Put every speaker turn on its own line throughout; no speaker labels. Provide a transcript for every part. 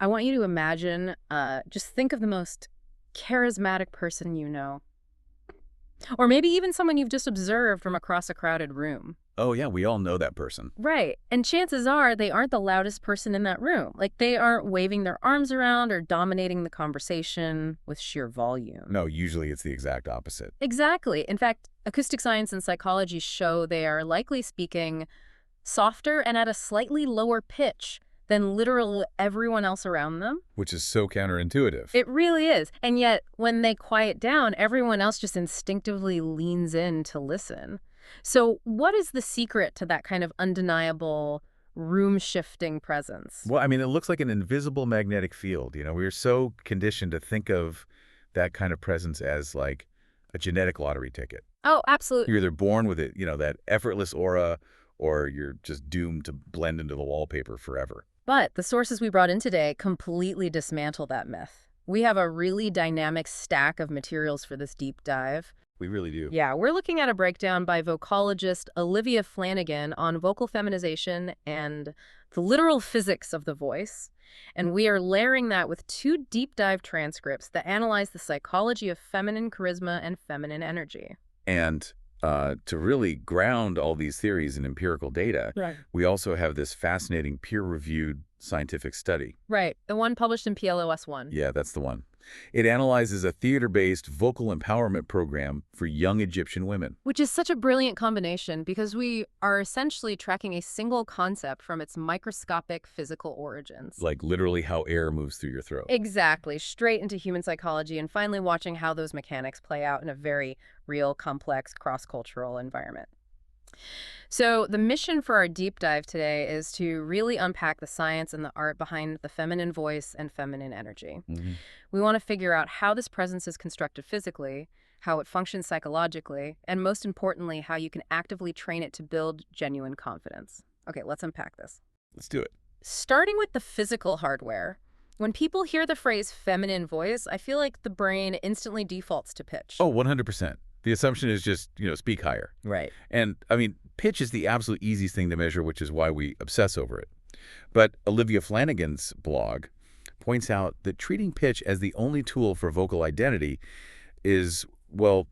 I want you to imagine, just think of the most charismatic person you know. Or maybe even someone you've just observed from across a crowded room.
Oh, yeah, we all know that person.
Right. And chances are they aren't the loudest person in that room. Like they aren't waving their arms around or dominating the conversation with sheer volume.
No, usually it's the exact opposite.
Exactly. In fact, acoustic science and psychology show they are likely speaking softer and at a slightly lower pitch than literally everyone else around them.
Which is so counterintuitive.
It really is. And yet, when they quiet down, everyone else just instinctively leans in to listen. So what is the secret to that kind of undeniable room-shifting presence?
Well, I mean, it looks like an invisible magnetic field. We're so conditioned to think of that kind of presence as like a genetic lottery ticket.
Oh, absolutely.
You're either born with it, that effortless aura, or you're just doomed to blend into the wallpaper forever.
But the sources we brought in today completely dismantle that myth. We have a really dynamic stack of materials for this deep dive.
We really do.
Yeah, we're looking at a breakdown by vocalogist Olivia Flanagan on vocal feminization and the literal physics of the voice. And we are layering that with 2 deep dive transcripts that analyze the psychology of feminine charisma and feminine energy.
And to really ground all these theories in empirical data,
Right.
we also have this fascinating peer-reviewed scientific study.
Right, the one published in PLOS 1.
Yeah, that's the one. It analyzes a theater-based vocal empowerment program for young Egyptian women.
Which is such a brilliant combination because we are essentially tracking a single concept from its microscopic physical origins.
Like literally how air moves through your throat.
Exactly, straight into human psychology and finally watching how those mechanics play out in a very real, complex, cross-cultural environment. So the mission for our deep dive today is to really unpack the science and the art behind the feminine voice and feminine energy. We want to figure out how this presence is constructed physically, how it functions psychologically, and most importantly, how you can actively train it to build genuine confidence. Okay, let's unpack this.
Let's do it.
Starting with the physical hardware. When people hear the phrase feminine voice, I feel like the brain instantly defaults to pitch.
Oh, 100%. The assumption is just, speak higher.
Right.
And, I mean, pitch is the absolute easiest thing to measure, which is why we obsess over it. But Olivia Flanagan's blog points out that treating pitch as the only tool for vocal identity is, well,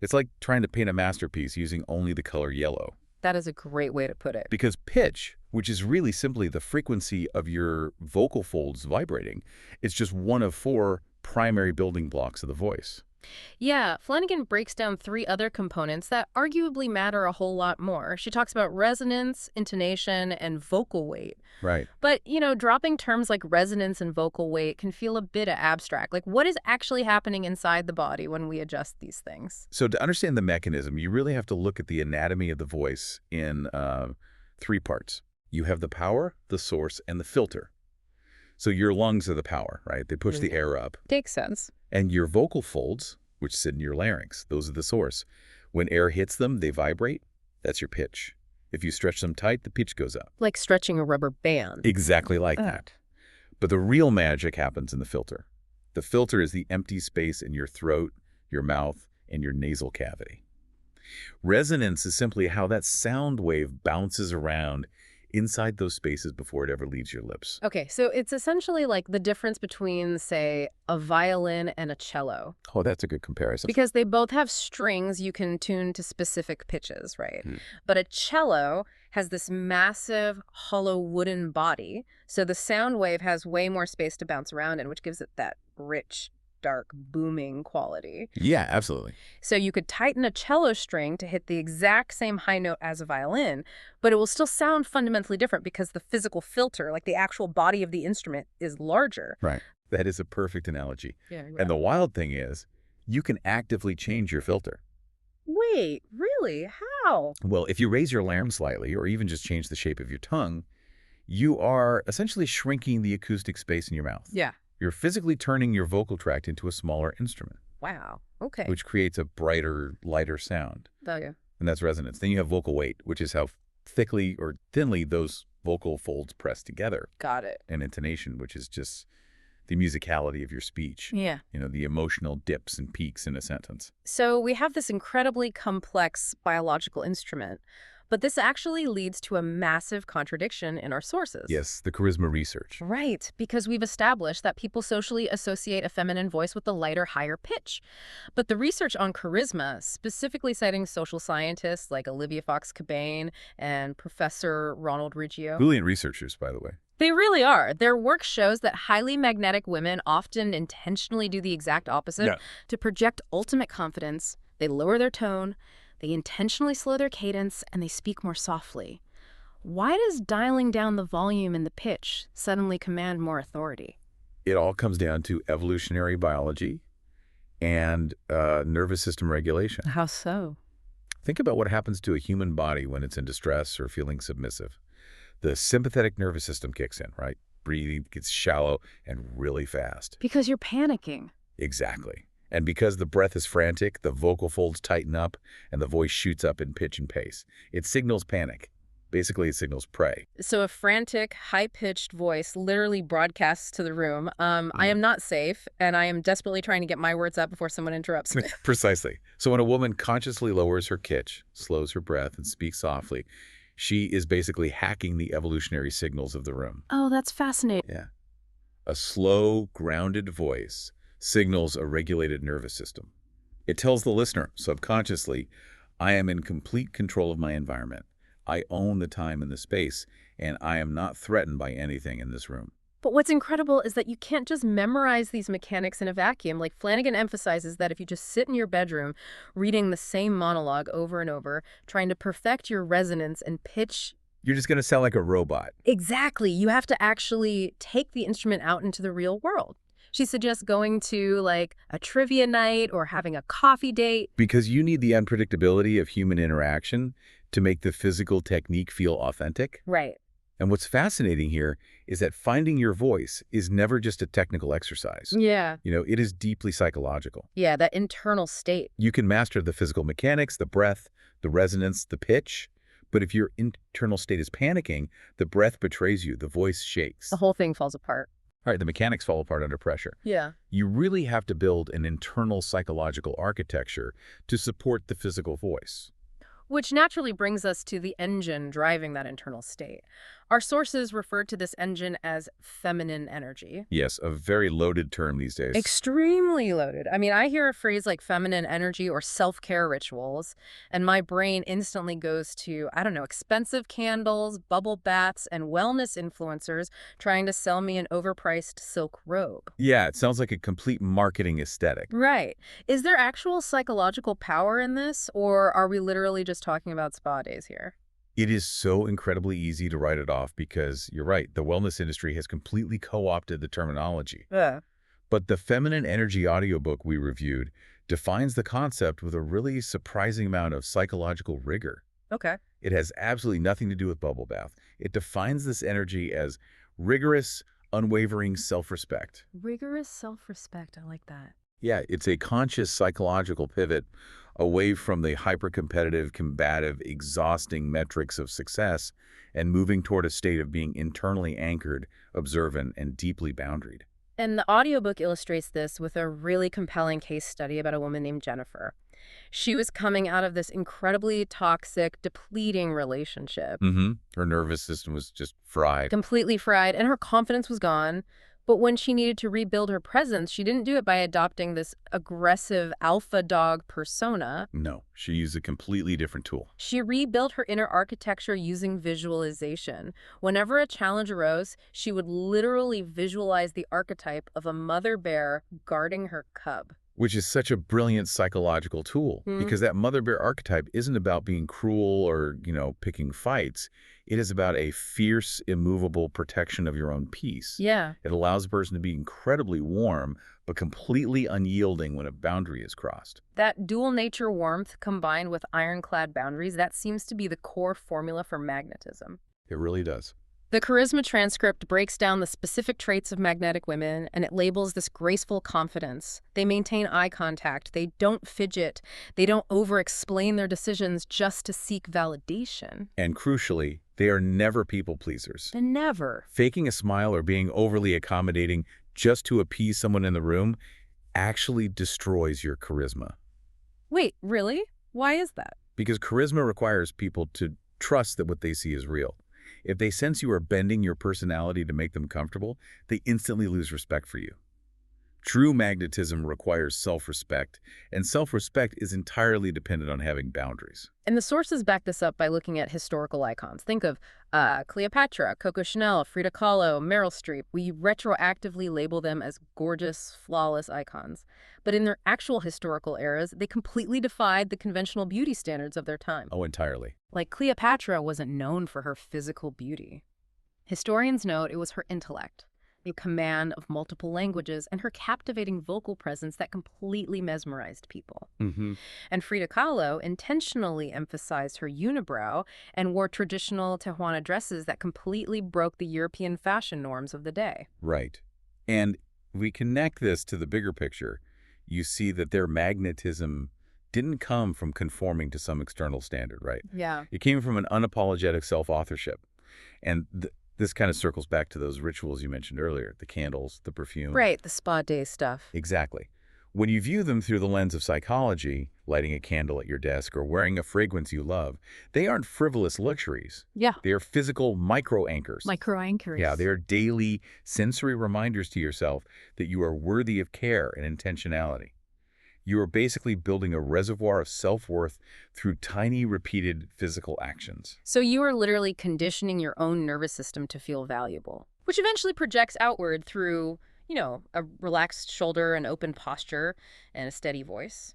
it's like trying to paint a masterpiece using only the color yellow.
That is a great way to put it.
Because pitch, which is really simply the frequency of your vocal folds vibrating, is just one of 4 primary building blocks of the voice.
Yeah, Flanagan breaks down 3 other components that arguably matter a whole lot more. She talks about resonance, intonation, and vocal weight.
Right.
But, dropping terms like resonance and vocal weight can feel a bit abstract. Like, what is actually happening inside the body when we adjust these things?
So to understand the mechanism, you really have to look at the anatomy of the voice in 3 parts. You have the power, the source, and the filter. So your lungs are the power, right? They push the air up.
Makes sense.
And your vocal folds, which sit in your larynx, those are the source. When air hits them, they vibrate. That's your pitch. If you stretch them tight, the pitch goes up.
Like stretching a rubber band.
Exactly like that. But the real magic happens in the filter. The filter is the empty space in your throat, your mouth, and your nasal cavity. Resonance is simply how that sound wave bounces around inside those spaces before it ever leaves your lips.
Okay, so it's essentially like the difference between, say, a violin and a cello.
Oh, that's a good comparison.
Because they both have strings you can tune to specific pitches, right? But a cello has this massive, hollow wooden body, so the sound wave has way more space to bounce around in, which gives it that rich, dark, booming quality.
Yeah, absolutely.
So you could tighten a cello string to hit the exact same high note as a violin, but it will still sound fundamentally different because the physical filter, like the actual body of the instrument, is larger.
Right. That is a perfect analogy.
Yeah.
And the wild thing is, you can actively change your filter.
Wait, really? How?
Well, if you raise your larynx slightly, or even just change the shape of your tongue, you are essentially shrinking the acoustic space in your mouth.
Yeah.
You're physically turning your vocal tract into a smaller instrument.
Wow. Okay.
Which creates a brighter, lighter sound.
Oh, yeah.
And that's resonance. Then you have vocal weight, which is how thickly or thinly those vocal folds press together.
Got it.
And intonation, which is just the musicality of your speech.
Yeah.
The emotional dips and peaks in a sentence.
So we have this incredibly complex biological instrument, But this actually leads to a massive contradiction in our sources.
Yes, the charisma research.
Right, because we've established that people socially associate a feminine voice with a lighter, higher pitch. But the research on charisma, specifically citing social scientists like Olivia Fox-Cabane and Professor Ronald Riggio,
Brilliant researchers, by the way.
they really are. Their work shows that highly magnetic women often intentionally do the exact opposite
Yeah.
to project ultimate confidence. They lower their tone, they intentionally slow their cadence, and they speak more softly. Why does dialing down the volume and the pitch suddenly command more authority?
It all comes down to evolutionary biology and nervous system regulation.
How so?
Think about what happens to a human body when it's in distress or feeling submissive. The sympathetic nervous system kicks in, right? Breathing gets shallow and really fast.
Because you're panicking.
Exactly. And because the breath is frantic, the vocal folds tighten up and the voice shoots up in pitch and pace. It signals panic. Basically, it signals prey.
So a frantic, high-pitched voice literally broadcasts to the room, I am not safe, and I am desperately trying to get my words out before someone interrupts me.
Precisely. So when a woman consciously lowers her pitch, slows her breath, and speaks softly, she is basically hacking the evolutionary signals of the room.
Oh, that's fascinating.
Yeah. A slow, grounded voice signals a regulated nervous system. It tells the listener, subconsciously, I am in complete control of my environment. I own the time and the space, and I am not threatened by anything in this room.
But what's incredible is that you can't just memorize these mechanics in a vacuum. Like Flanagan emphasizes that if you just sit in your bedroom reading the same monologue over and over, trying to perfect your resonance and pitch.
You're just going to sound like a robot.
Exactly. You have to actually take the instrument out into the real world. She suggests going to like a trivia night or having a coffee date.
Because you need the unpredictability of human interaction to make the physical technique feel authentic.
Right.
And what's fascinating here is that finding your voice is never just a technical exercise.
Yeah.
It is deeply psychological.
Yeah, that internal state.
You can master the physical mechanics, the breath, the resonance, the pitch. But if your internal state is panicking, the breath betrays you, the voice shakes.
The whole thing falls apart.
All right, the mechanics fall apart under pressure.
Yeah.
You really have to build an internal psychological architecture to support the physical voice.
Which naturally brings us to the engine driving that internal state. Our sources refer to this engine as feminine energy.
Yes, a very loaded term these days.
Extremely loaded. I mean, I hear a phrase like feminine energy or self-care rituals, and my brain instantly goes to, I don't know, expensive candles, bubble baths, and wellness influencers trying to sell me an overpriced silk robe.
Yeah, it sounds like a complete marketing aesthetic.
Right. Is there actual psychological power in this, or are we literally just talking about spa days here?
It is so incredibly easy to write it off because, you're right, the wellness industry has completely co-opted the terminology.
Yeah.
But the Feminine Energy audiobook we reviewed defines the concept with a really surprising amount of psychological rigor.
Okay.
It has absolutely nothing to do with bubble bath. It defines this energy as rigorous, unwavering self-respect.
Rigorous self-respect. I like that.
Yeah, it's a conscious psychological pivot away from the hyper-competitive, combative, exhausting metrics of success and moving toward a state of being internally anchored, observant, and deeply boundaried.
And the audiobook illustrates this with a really compelling case study about a woman named Jennifer. She was coming out of this incredibly toxic, depleting relationship.
Her nervous system was just fried.
Completely fried, and her confidence was gone. But when she needed to rebuild her presence, she didn't do it by adopting this aggressive alpha dog persona.
No, she used a completely different tool.
She rebuilt her inner architecture using visualization. Whenever a challenge arose, she would literally visualize the archetype of a mother bear guarding her cub.
Which is such a brilliant psychological tool, because that mother bear archetype isn't about being cruel or, picking fights. It is about a fierce, immovable protection of your own peace.
Yeah.
It allows a person to be incredibly warm, but completely unyielding when a boundary is crossed.
That dual nature warmth combined with ironclad boundaries, that seems to be the core formula for magnetism.
It really does.
The charisma transcript breaks down the specific traits of magnetic women, and it labels this graceful confidence. They maintain eye contact. They don't fidget. They don't over-explain their decisions just to seek validation.
And crucially, they are never people pleasers.
And never.
Faking a smile or being overly accommodating just to appease someone in the room actually destroys your charisma.
Wait, really? Why is that?
Because charisma requires people to trust that what they see is real. If they sense you are bending your personality to make them comfortable, they instantly lose respect for you. True magnetism requires self-respect, and self-respect is entirely dependent on having boundaries.
And the sources back this up by looking at historical icons. Think of Cleopatra, Coco Chanel, Frida Kahlo, Meryl Streep. We retroactively label them as gorgeous, flawless icons. But in their actual historical eras, they completely defied the conventional beauty standards of their time.
Oh, entirely.
Like Cleopatra wasn't known for her physical beauty. Historians note it was her intellect, a command of multiple languages, and her captivating vocal presence that completely mesmerized people. And Frida Kahlo intentionally emphasized her unibrow and wore traditional Tijuana dresses that completely broke the European fashion norms of the day.
Right. And we connect this to the bigger picture. You see that their magnetism didn't come from conforming to some external standard, right?
Yeah.
It came from an unapologetic self-authorship. And this kind of circles back to those rituals you mentioned earlier, the candles, the perfume.
Right, the spa day stuff.
Exactly. When you view them through the lens of psychology, lighting a candle at your desk or wearing a fragrance you love, they aren't frivolous luxuries.
Yeah.
They are physical micro-anchors.
Micro-anchors.
Yeah, they are daily sensory reminders to yourself that you are worthy of care and intentionality. You are basically building a reservoir of self-worth through tiny, repeated physical actions.
So you are literally conditioning your own nervous system to feel valuable, which eventually projects outward through, a relaxed shoulder, an open posture, and a steady voice.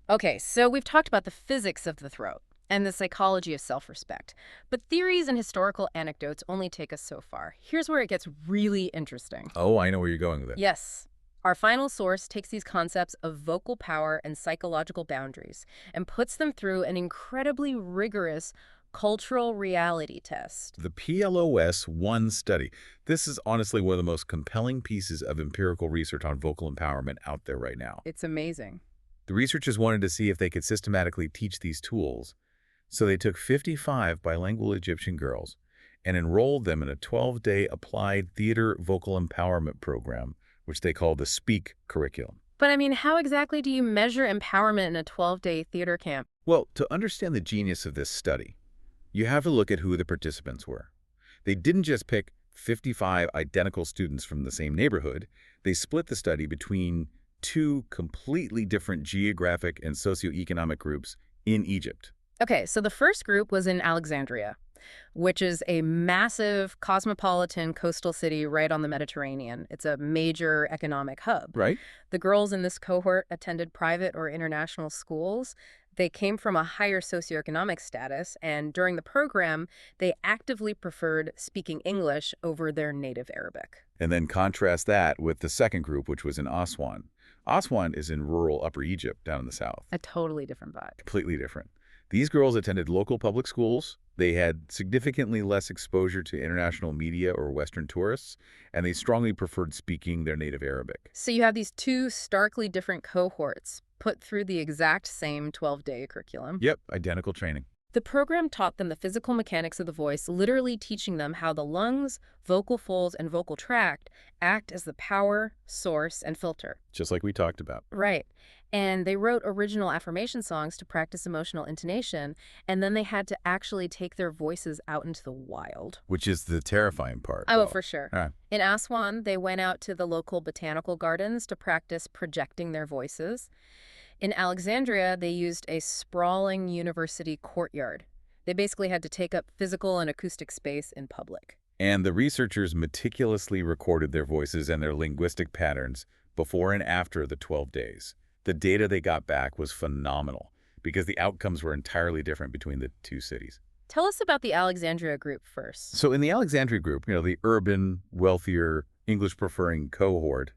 Okay, so we've talked about the physics of the throat and the psychology of self-respect, but theories and historical anecdotes only take us so far. Here's where it gets really interesting.
Oh, I know where you're going with it.
Yes. Our final source takes these concepts of vocal power and psychological boundaries and puts them through an incredibly rigorous cultural reality test.
The PLOS-1 study. This is honestly one of the most compelling pieces of empirical research on vocal empowerment out there right now.
It's amazing.
The researchers wanted to see if they could systematically teach these tools, so they took 55 bilingual Egyptian girls and enrolled them in a 12-day applied theater vocal empowerment program, which they call the SPEAK curriculum.
But I mean, how exactly do you measure empowerment in a 12-day theater camp?
Well, to understand the genius of this study, you have to look at who the participants were. They didn't just pick 55 identical students from the same neighborhood. They split the study between two completely different geographic and socioeconomic groups in Egypt.
Okay, so the first group was in Alexandria, which is a massive cosmopolitan coastal city right on the Mediterranean. It's a major economic hub.
Right?
The girls in this cohort attended private or international schools. They came from a higher socioeconomic status, and during the program, they actively preferred speaking English over their native Arabic.
And then contrast that with the second group, which was in Aswan. Aswan is in rural Upper Egypt down in the south.
A totally different vibe.
Completely different. These girls attended local public schools. They had significantly less exposure to international media or Western tourists, and they strongly preferred speaking their native Arabic.
So you have these two starkly different cohorts put through the exact same 12-day curriculum.
Yep, identical training.
The program taught them the physical mechanics of the voice, literally teaching them how the lungs, vocal folds, and vocal tract act as the power, source, and filter.
Just like we talked about.
Right. And they wrote original affirmation songs to practice emotional intonation, and then they had to actually take their voices out into the wild.
Which is the terrifying part.
Oh, for sure.
All right.
In Aswan, they went out to the local botanical gardens to practice projecting their voices. In Alexandria, they used a sprawling university courtyard. They basically had to take up physical and acoustic space in public.
And the researchers meticulously recorded their voices and their linguistic patterns before and after the 12 days. The data they got back was phenomenal because the outcomes were entirely different between the two cities.
Tell us about the Alexandria group first.
So in the Alexandria group, the urban, wealthier, English-preferring cohort,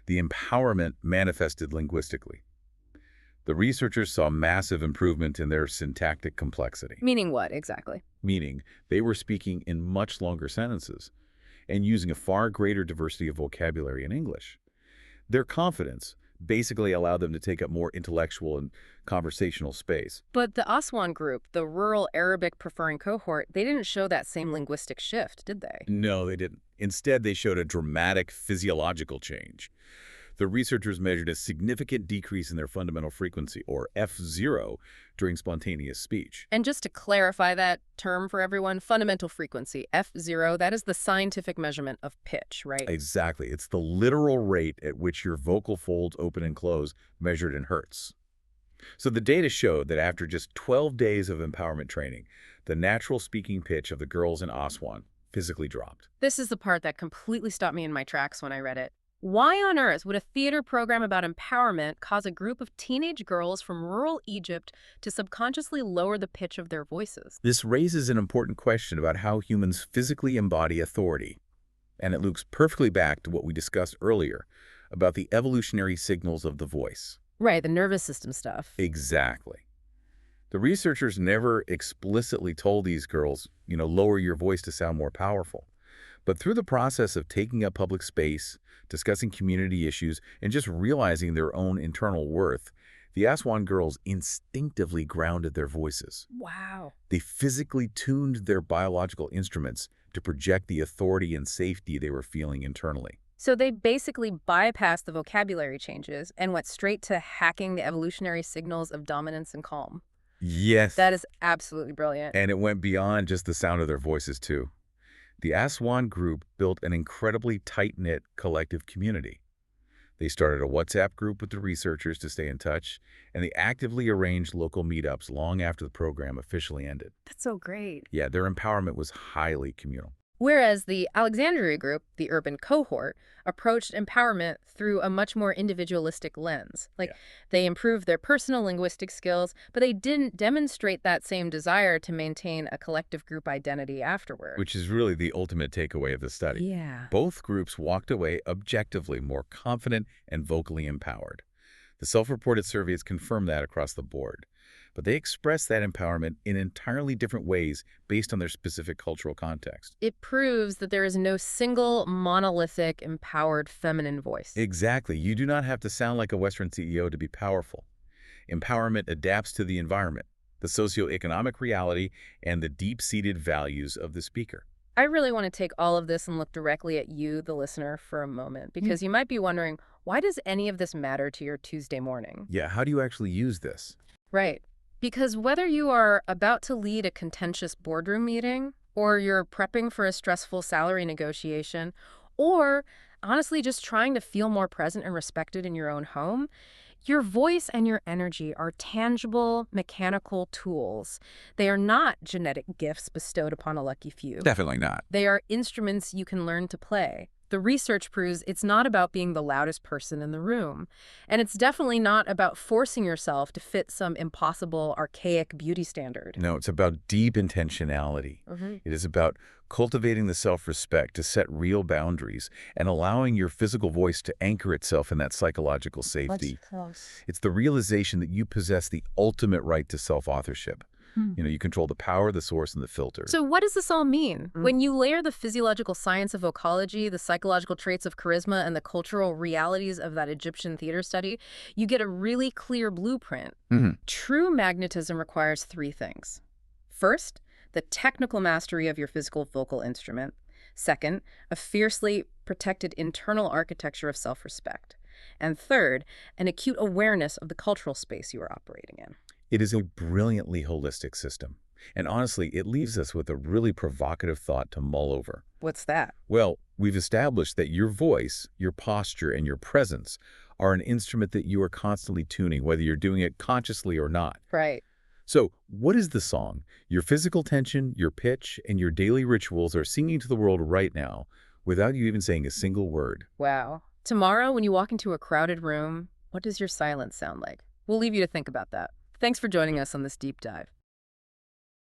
the empowerment manifested linguistically. The researchers saw massive improvement in their syntactic complexity.
Meaning what, exactly?
Meaning they were speaking in much longer sentences and using a far greater diversity of vocabulary in English. Their confidence basically allowed them to take up more intellectual and conversational space.
But the Aswan group, the rural Arabic-preferring cohort, they didn't show that same linguistic shift, did they?
No, they didn't. Instead, they showed a dramatic physiological change. The researchers measured a significant decrease in their fundamental frequency, or F0, during spontaneous speech.
And just to clarify that term for everyone, fundamental frequency, F0, that is the scientific measurement of pitch, right?
Exactly. It's the literal rate at which your vocal folds open and close, measured in hertz. So the data showed that after just 12 days of empowerment training, the natural speaking pitch of the girls in Aswan physically dropped.
This is the part that completely stopped me in my tracks when I read it. Why on earth would a theater program about empowerment cause a group of teenage girls from rural Egypt to subconsciously lower the pitch of their voices?
This raises an important question about how humans physically embody authority. And it loops perfectly back to what we discussed earlier about the evolutionary signals of the voice.
Right, the nervous system stuff.
Exactly. The researchers never explicitly told these girls, lower your voice to sound more powerful. But through the process of taking up public space, discussing community issues, and just realizing their own internal worth, the Aswan girls instinctively grounded their voices.
Wow.
They physically tuned their biological instruments to project the authority and safety they were feeling internally.
So they basically bypassed the vocabulary changes and went straight to hacking the evolutionary signals of dominance and calm.
Yes.
That is absolutely brilliant.
And it went beyond just the sound of their voices, too. The Aswan group built an incredibly tight-knit collective community. They started a WhatsApp group with the researchers to stay in touch, and they actively arranged local meetups long after the program officially ended.
That's so great.
Yeah, their empowerment was highly communal.
Whereas the Alexandria group, the urban cohort, approached empowerment through a much more individualistic lens. They improved their personal linguistic skills, but they didn't demonstrate that same desire to maintain a collective group identity afterward.
Which is really the ultimate takeaway of the study.
Yeah.
Both groups walked away objectively more confident and vocally empowered. The self-reported surveys confirmed that across the board. But they expressed that empowerment in entirely different ways based on their specific cultural context.
It proves that there is no single monolithic empowered feminine voice.
Exactly. You do not have to sound like a Western CEO to be powerful. Empowerment adapts to the environment, the socioeconomic reality, and the deep-seated values of the speaker.
I really want to take all of this and look directly at you, the listener, for a moment, because you might be wondering, why does any of this matter to your Tuesday morning?
Yeah, how do you actually use this?
Right. Because whether you are about to lead a contentious boardroom meeting, or you're prepping for a stressful salary negotiation, or honestly just trying to feel more present and respected in your own home, your voice and your energy are tangible, mechanical tools. They are not genetic gifts bestowed upon a lucky few.
Definitely not.
They are instruments you can learn to play. The research proves it's not about being the loudest person in the room. And it's definitely not about forcing yourself to fit some impossible, archaic beauty standard.
No, it's about deep intentionality. It is about cultivating the self-respect to set real boundaries and allowing your physical voice to anchor itself in that psychological safety. It's the realization that you possess the ultimate right to self-authorship. You control the power, the source, and the filter.
So what does this all mean? When you layer the physiological science of vocology, the psychological traits of charisma, and the cultural realities of that Egyptian theater study, you get a really clear blueprint. True magnetism requires three things. First, the technical mastery of your physical vocal instrument. Second, a fiercely protected internal architecture of self-respect. And third, an acute awareness of the cultural space you are operating in.
It is a brilliantly holistic system. And honestly, it leaves us with a really provocative thought to mull over.
What's that?
Well, we've established that your voice, your posture, and your presence are an instrument that you are constantly tuning, whether you're doing it consciously or not.
Right.
So, what is the song? Your physical tension, your pitch, and your daily rituals are singing to the world right now without you even saying a single word.
Wow. Tomorrow, when you walk into a crowded room, what does your silence sound like? We'll leave you to think about that. Thanks for joining us on this deep dive.